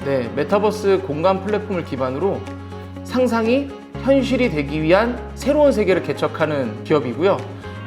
네, 메타버스 공간 플랫폼을 기반으로 상상이 현실이 되기 위한 새로운 세계를 개척하는 기업이고요.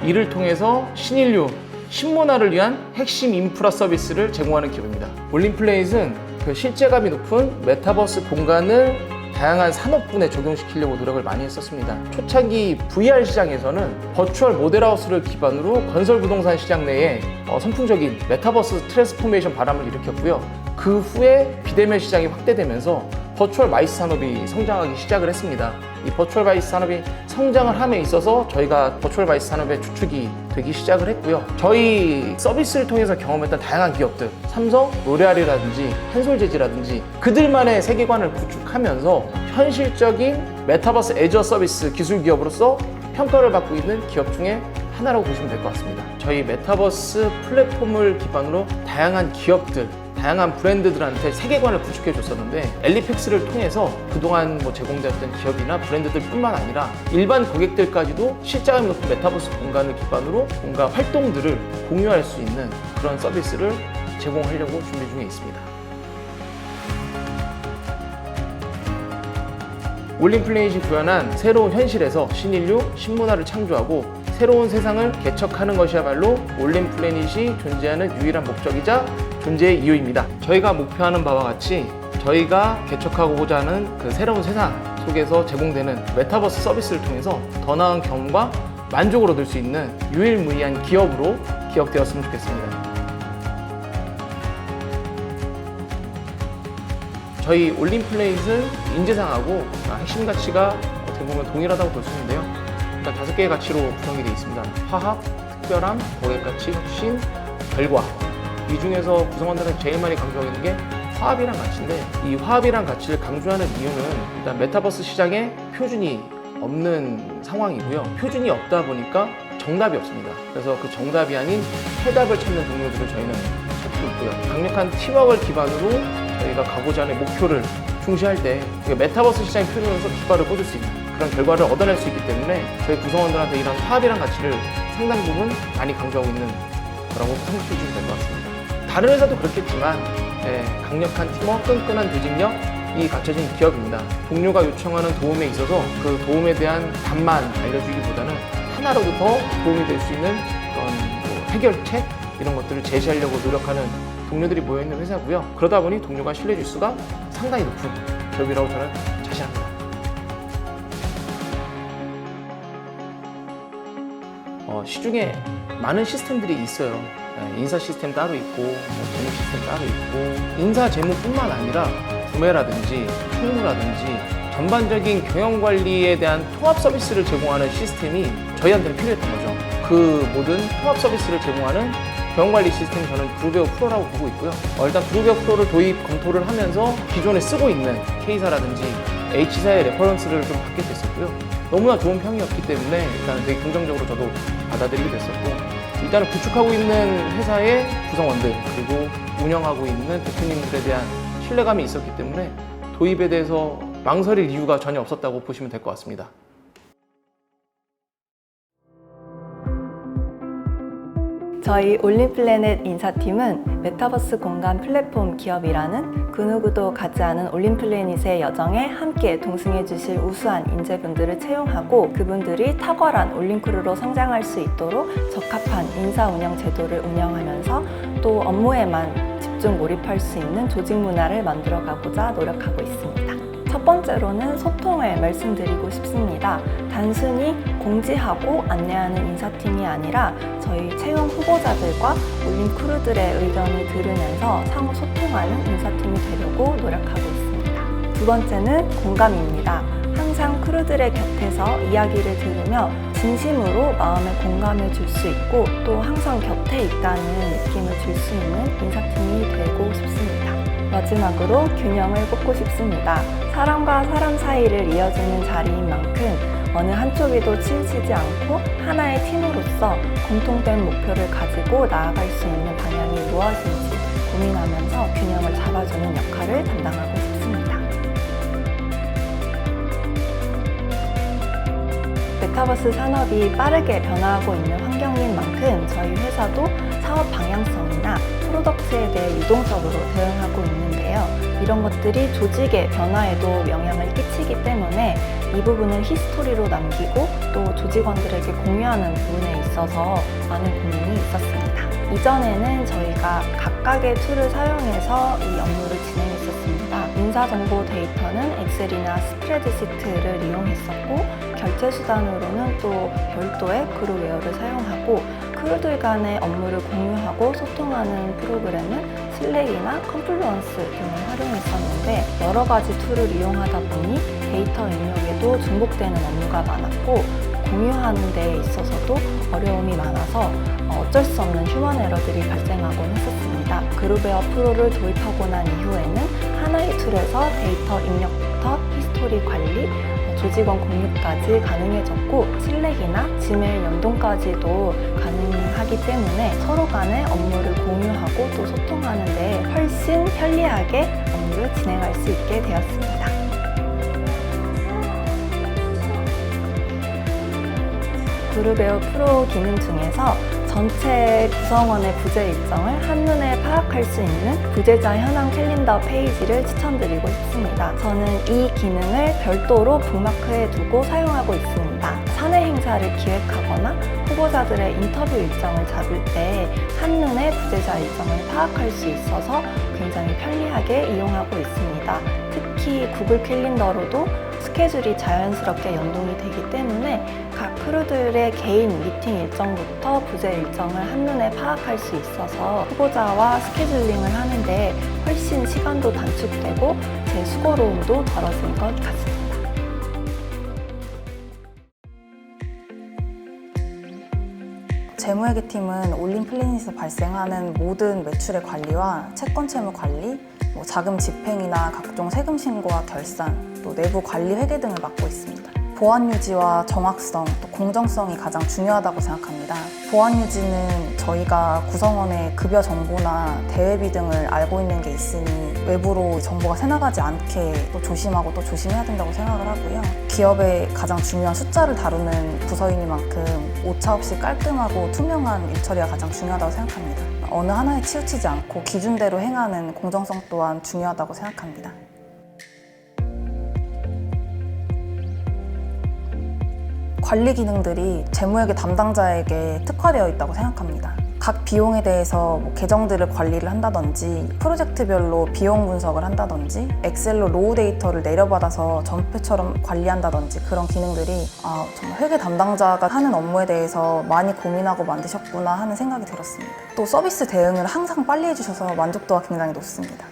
이를 통해서 신인류, 신문화를 위한 핵심 인프라 서비스를 제공하는 기업입니다. 올림플레닛은 그 실제감이 높은 메타버스 공간을 다양한 산업군에 적용시키려고 노력을 많이 했었습니다. 초창기 VR 시장에서는 버추얼 모델하우스를 기반으로 건설 부동산 시장 내에 선풍적인 메타버스 트랜스포메이션 바람을 일으켰고요. 그 후에 비대면 시장이 확대되면서 버추얼 마이스 산업이 성장하기 시작을 했습니다. 이 버추얼 마이스 산업이 성장을 함에 있어서 저희가 버추얼 마이스 산업의 주축이 되기 시작을 했고요. 저희 서비스를 통해서 경험했던 다양한 기업들, 삼성, 로레알이라든지 한솔재즈라든지 그들만의 세계관을 구축하면서 현실적인 메타버스 애저 서비스 기술 기업으로서 평가를 받고 있는 기업 중에 하나라고 보시면 될 것 같습니다. 저희 메타버스 플랫폼을 기반으로 다양한 기업들, 다양한 브랜드들한테 세계관을 구축해 줬었는데 엘리픽스를 통해서 그동안 제공되었던 기업이나 브랜드들 뿐만 아니라 일반 고객들까지도 실제감이 높은 메타버스 공간을 기반으로 뭔가 활동들을 공유할 수 있는 그런 서비스를 제공하려고 준비 중에 있습니다. 올림플레닛이 구현한 새로운 현실에서 신인류, 신문화를 창조하고 새로운 세상을 개척하는 것이야말로 올림플래닛이 존재하는 유일한 목적이자 존재의 이유입니다. 저희가 목표하는 바와 같이 저희가 개척하고자 하는 그 새로운 세상 속에서 제공되는 메타버스 서비스를 통해서 더 나은 경험과 만족을 얻을 수 있는 유일무이한 기업으로 기억되었으면 좋겠습니다. 저희 올림플레닛은 인재상하고 핵심 가치가 어떻게 보면 동일하다고 볼 수 있는데요. 일단 5개의 가치로 구성이 되어 있습니다. 화합, 특별함, 고객가치, 혁신, 결과. 이 중에서 구성원들은 제일 많이 강조하고 있는 게 화합이란 가치인데, 이 화합이란 가치를 강조하는 이유는 일단 메타버스 시장에 표준이 없는 상황이고요. 표준이 없다 보니까 정답이 없습니다. 그래서 그 정답이 아닌 해답을 찾는 동료들을 저희는 찾고 있고요. 강력한 팀워크를 기반으로 저희가 가고자 하는 목표를 중시할 때 메타버스 시장의 표준으로서 깃발을 꽂을 수 있는 그런 결과를 얻어낼 수 있기 때문에 저희 구성원들한테 이런 화합이란 가치를 상당 부분 많이 강조하고 있는 거라고 생각해 주시면 될 것 같습니다. 다른 회사도 그렇겠지만 강력한 팀워크, 끈끈한 조직력, 이 갖춰진 기업입니다. 동료가 요청하는 도움에 있어서 그 도움에 대한 답만 알려주기보다는 하나라도 더 도움이 될 수 있는 그런 해결책 이런 것들을 제시하려고 노력하는 동료들이 모여있는 회사고요. 그러다 보니 동료가 신뢰지수가 상당히 높은 기업이라고 저는 자신합니다. 시중에 많은 시스템들이 있어요. 인사 시스템 따로 있고 재무 시스템 따로 있고 인사 재무뿐만 아니라 구매라든지 총무라든지 전반적인 경영관리에 대한 통합 서비스를 제공하는 시스템이 저희한테는 필요했던 거죠. 그 모든 통합 서비스를 제공하는 경영관리 시스템 저는 그룹웨어 프로라고 보고 있고요. 일단 그룹웨어 프로를 도입 검토를 하면서 기존에 쓰고 있는 K사라든지 H사의 레퍼런스를 좀 받게 됐었고요. 너무나 좋은 평이었기 때문에 일단 되게 긍정적으로 저도 받아들이게 됐었고, 일단은 구축하고 있는 회사의 구성원들 그리고 운영하고 있는 대표님들에 대한 신뢰감이 있었기 때문에 도입에 대해서 망설일 이유가 전혀 없었다고 보시면 될 것 같습니다. 저희 올림플래닛 인사팀은 메타버스 공간 플랫폼 기업이라는 그 누구도 가지 않은 올림플래닛의 여정에 함께 동승해 주실 우수한 인재분들을 채용하고 그분들이 탁월한 올림크루로 성장할 수 있도록 적합한 인사 운영 제도를 운영하면서 또 업무에만 집중 몰입할 수 있는 조직 문화를 만들어가고자 노력하고 있습니다. 첫 번째로는 소통을 말씀드리고 싶습니다. 단순히 공지하고 안내하는 인사팀이 아니라 저희 채용 후보자들과 올림 크루들의 의견을 들으면서 상호 소통하는 인사팀이 되려고 노력하고 있습니다. 두 번째는 공감입니다. 항상 크루들의 곁에서 이야기를 들으며 진심으로 마음에 공감을 줄 수 있고 또 항상 곁에 있다는 느낌을 줄 수 있는 인사팀이 되고 싶습니다. 마지막으로 균형을 꼽고 싶습니다. 사람과 사람 사이를 이어주는 자리인 만큼 어느 한쪽에도 치우치지 않고 하나의 팀으로서 공통된 목표를 가지고 나아갈 수 있는 방향이 무엇인지 고민하면서 균형을 잡아주는 역할을 담당하고 싶습니다. 메타버스 산업이 빠르게 변화하고 있는 환경인 만큼 저희 회사도 사업 방향성이나 프로덕트에 대해 유동적으로 대응하고 있는데요. 이런 것들이 조직의 변화에도 영향을 끼치기 때문에 이 부분을 히스토리로 남기고 또 조직원들에게 공유하는 부분에 있어서 많은 고민이 있었습니다. 이전에는 저희가 각각의 툴을 사용해서 이 업무를 진행했었습니다. 인사정보 데이터는 엑셀이나 스프레드시트를 이용했었고, 결제 수단으로는 또 별도의 그룹웨어를 사용하고, 크루들 간의 업무를 공유하고 소통하는 프로그램은 슬랙이나 컨플루언스 등을 활용했었는데, 여러 가지 툴을 이용하다 보니 데이터 입력에도 중복되는 업무가 많았고, 공유하는 데에 있어서도 어려움이 많아서 어쩔 수 없는 휴먼 에러들이 발생하곤 했었습니다. 그룹웨어 프로를 도입하고 난 이후에는 하나의 툴에서 데이터 입력부터 히스토리 관리, 조직원 공유까지 가능해졌고, 슬랙이나 지메일 연동까지도 가능하기 때문에 서로 간의 업무를 공유하고 또 소통하는 데 훨씬 편리하게 업무를 진행할 수 있게 되었습니다. 그룹웨어 프로 기능 중에서 전체 구성원의 부재 일정을 한눈에 파악할 수 있는 부재자 현황 캘린더 페이지를 추천드리고 싶습니다. 저는 이 기능을 별도로 북마크해 두고 사용하고 있습니다. 사내 행사를 기획하거나 후보자들의 인터뷰 일정을 잡을 때 한눈에 부재자 일정을 파악할 수 있어서 굉장히 편리하게 이용하고 있습니다. 특히 구글 캘린더로도 스케줄이 자연스럽게 연동이 되기 때문에 각 크루들의 개인 미팅 일정부터 부재 일정을 한눈에 파악할 수 있어서 후보자와 스케줄링을 하는데 훨씬 시간도 단축되고 제 수고로움도 덜어진 것 같습니다. 재무회계팀은 올림플래닛에서 발생하는 모든 매출의 관리와 채권 채무 관리, 자금 집행이나 각종 세금 신고와 결산, 또 내부 관리 회계 등을 맡고 있습니다. 보안 유지와 정확성, 또 공정성이 가장 중요하다고 생각합니다. 보안 유지는 저희가 구성원의 급여 정보나 대회비 등을 알고 있는 게 있으니 외부로 정보가 새나가지 않게 또 조심하고 또 조심해야 된다고 생각을 하고요. 기업의 가장 중요한 숫자를 다루는 부서이니만큼 오차 없이 깔끔하고 투명한 일처리가 가장 중요하다고 생각합니다. 어느 하나에 치우치지 않고 기준대로 행하는 공정성 또한 중요하다고 생각합니다. 관리 기능들이 재무회계 담당자에게 특화되어 있다고 생각합니다. 각 비용에 대해서 계정들을 관리를 한다든지, 프로젝트별로 비용 분석을 한다든지, 엑셀로 로우 데이터를 내려받아서 전표처럼 관리한다든지, 그런 기능들이 정말 회계 담당자가 하는 업무에 대해서 많이 고민하고 만드셨구나 하는 생각이 들었습니다. 또 서비스 대응을 항상 빨리 해주셔서 만족도가 굉장히 높습니다.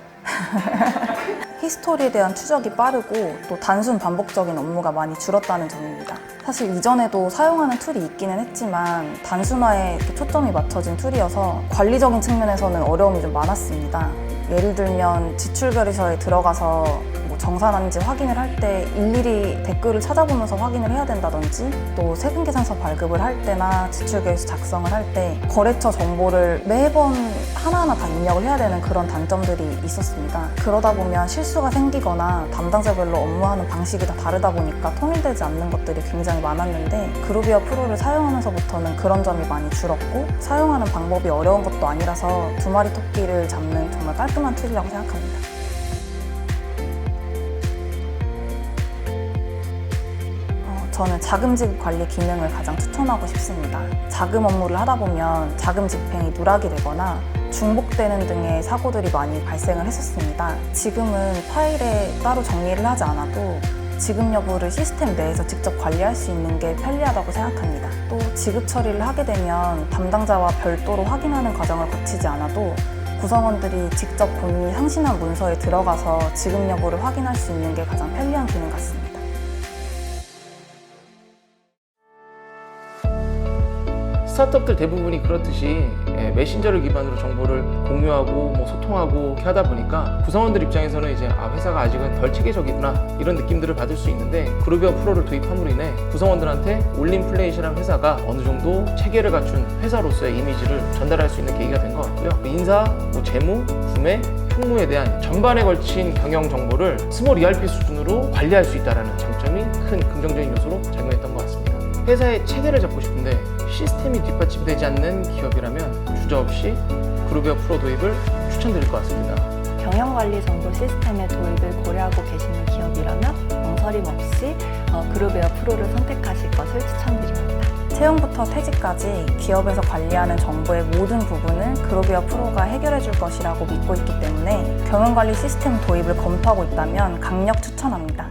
히스토리에 대한 추적이 빠르고 또 단순 반복적인 업무가 많이 줄었다는 점입니다. 사실 이전에도 사용하는 툴이 있기는 했지만 단순화에 초점이 맞춰진 툴이어서 관리적인 측면에서는 어려움이 좀 많았습니다. 예를 들면 지출 결의서에 들어가서 정산한지 확인을 할 때 일일이 댓글을 찾아보면서 확인을 해야 된다든지, 또 세금계산서 발급을 할 때나 지출계획서 작성을 할 때 거래처 정보를 매번 하나하나 다 입력을 해야 되는 그런 단점들이 있었습니다. 그러다 보면 실수가 생기거나 담당자별로 업무하는 방식이 다 다르다 보니까 통일되지 않는 것들이 굉장히 많았는데, 그룹웨어 프로를 사용하면서부터는 그런 점이 많이 줄었고, 사용하는 방법이 어려운 것도 아니라서 두 마리 토끼를 잡는 정말 깔끔한 툴이라고 생각합니다. 저는 자금 지급 관리 기능을 가장 추천하고 싶습니다. 자금 업무를 하다 보면 자금 집행이 누락이 되거나 중복되는 등의 사고들이 많이 발생을 했었습니다. 지금은 파일에 따로 정리를 하지 않아도 지급 여부를 시스템 내에서 직접 관리할 수 있는 게 편리하다고 생각합니다. 또 지급 처리를 하게 되면 담당자와 별도로 확인하는 과정을 거치지 않아도 구성원들이 직접 본인이 상신한 문서에 들어가서 지급 여부를 확인할 수 있는 게 가장 편리한 기능 같습니다. 스타트업들 대부분이 그렇듯이 메신저를 기반으로 정보를 공유하고 소통하고 이렇게 하다 보니까 구성원들 입장에서는 이제 회사가 아직은 덜 체계적이구나 이런 느낌들을 받을 수 있는데, 그룹웨어 프로를 도입함으로 인해 구성원들한테 올림플래닛이라는 회사가 어느 정도 체계를 갖춘 회사로서의 이미지를 전달할 수 있는 계기가 된 것 같고요. 인사, 재무, 구매, 총무에 대한 전반에 걸친 경영 정보를 스몰 ERP 수준으로 관리할 수 있다는 장점이 큰 긍정적인 요소로 작용했던 것 같습니다. 회사의 체계를 잡고 싶은데 시스템이 뒷받침되지 않는 기업이라면 주저없이 그룹웨어 프로 도입을 추천드릴 것 같습니다. 경영관리 정보 시스템의 도입을 고려하고 계시는 기업이라면 망설임 없이 그룹웨어 프로를 선택하실 것을 추천드립니다. 채용부터 퇴직까지 기업에서 관리하는 정보의 모든 부분을 그룹웨어 프로가 해결해 줄 것이라고 믿고 있기 때문에 경영관리 시스템 도입을 검토하고 있다면 강력 추천합니다.